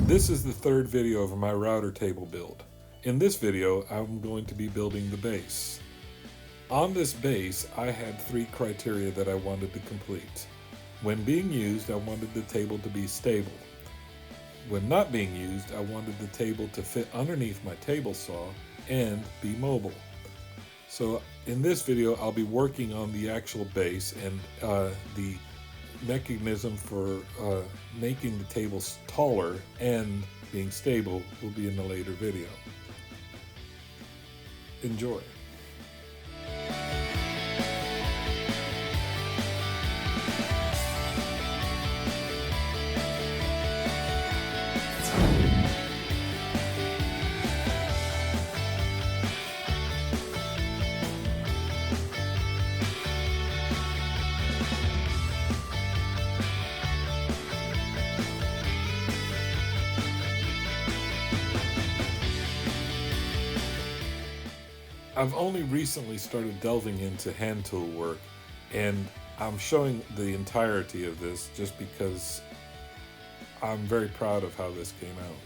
This is the third video of my router table build. In this video, I'm going to be building the base. On this base, I had 3 criteria that I wanted to complete. When being used, I wanted the table to be stable. When not being used, I wanted the table to fit underneath my table saw and be mobile. So in this video, I'll be working on the actual base, and the mechanism for making the table taller and being stable will be in a later video. Enjoy. I've only recently started delving into hand tool work, and I'm showing the entirety of this just because I'm very proud of how this came out.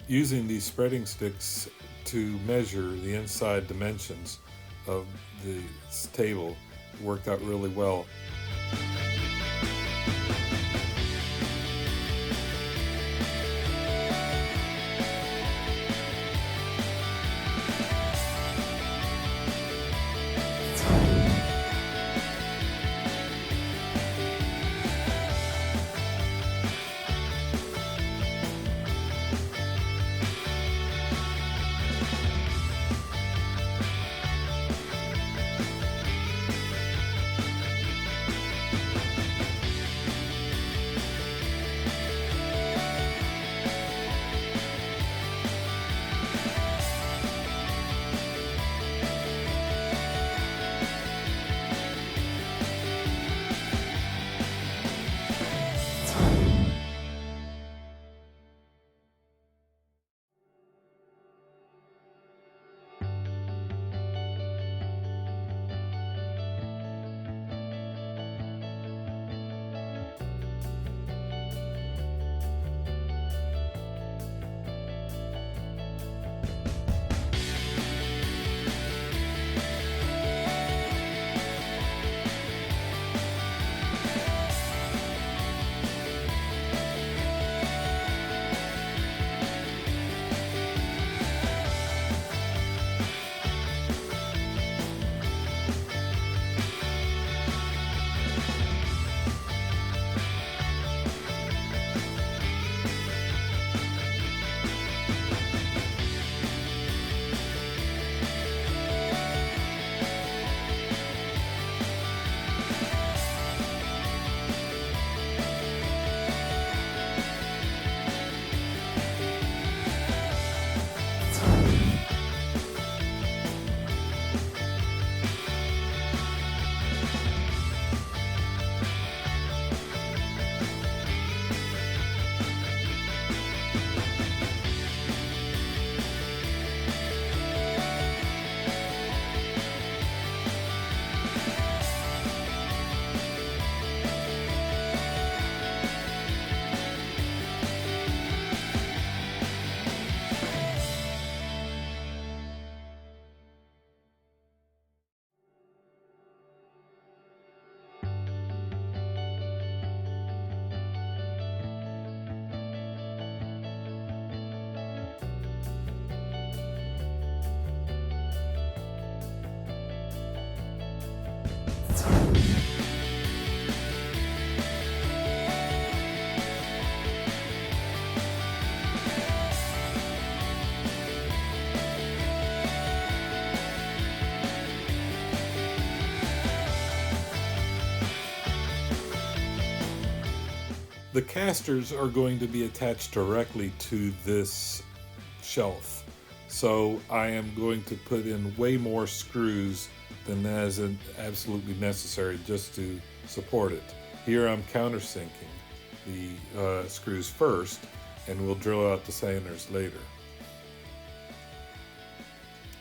Using these spreading sticks to measure the inside dimensions of the table worked out really well. The casters are going to be attached directly to this shelf. So I am going to put in way more screws than is absolutely necessary just to support it. Here I'm countersinking the screws first, and we'll drill out the centers later.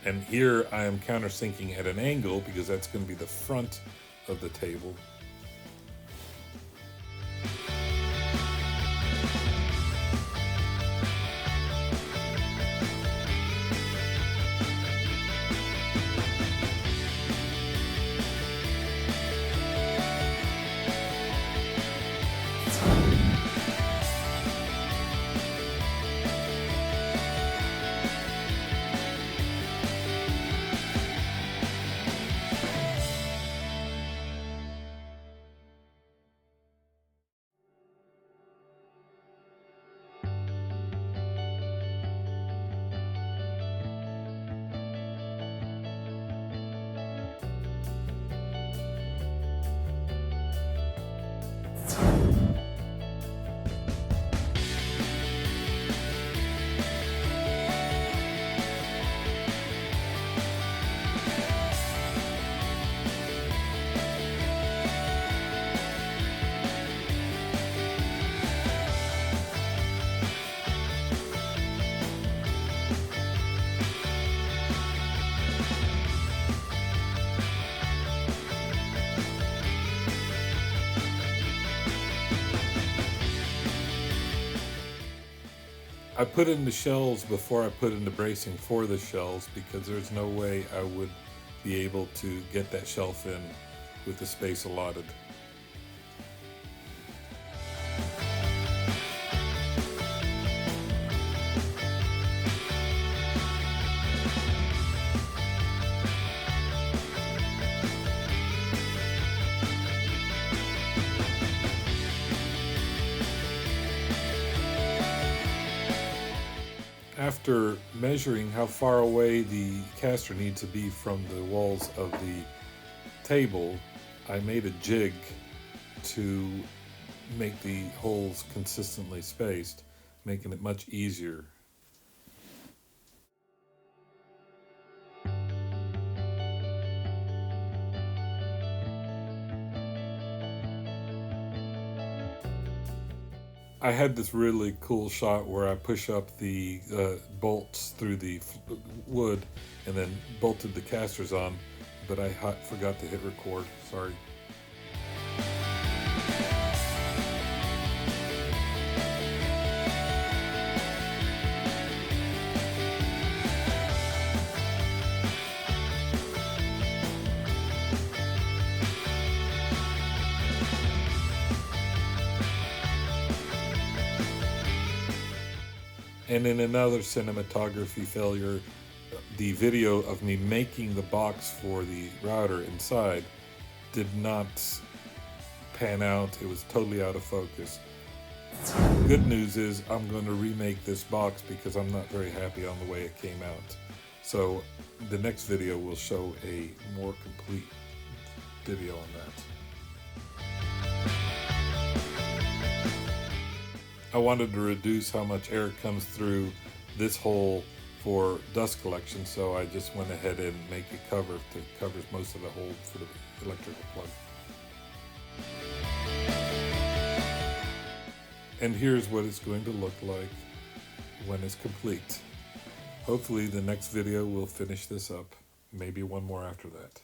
And here I am countersinking at an angle because that's going to be the front of the table. I put in the shelves before I put in the bracing for the shelves because there's no way I would be able to get that shelf in with the space allotted. After measuring how far away the caster needs to be from the walls of the table, I made a jig to make the holes consistently spaced, making it much easier. I had this really cool shot where I push up the bolts through the wood and then bolted the casters on, but I forgot to hit record. Sorry. And in another cinematography failure, the video of me making the box for the router inside did not pan out. It was totally out of focus. Good news is I'm going to remake this box because I'm not very happy on the way it came out. So the next video will show a more complete video on that. I wanted to reduce how much air comes through this hole for dust collection, so I just went ahead and make a cover that covers most of the hole for the electrical plug. And here's what it's going to look like when it's complete. Hopefully the next video will finish this up, maybe one more after that.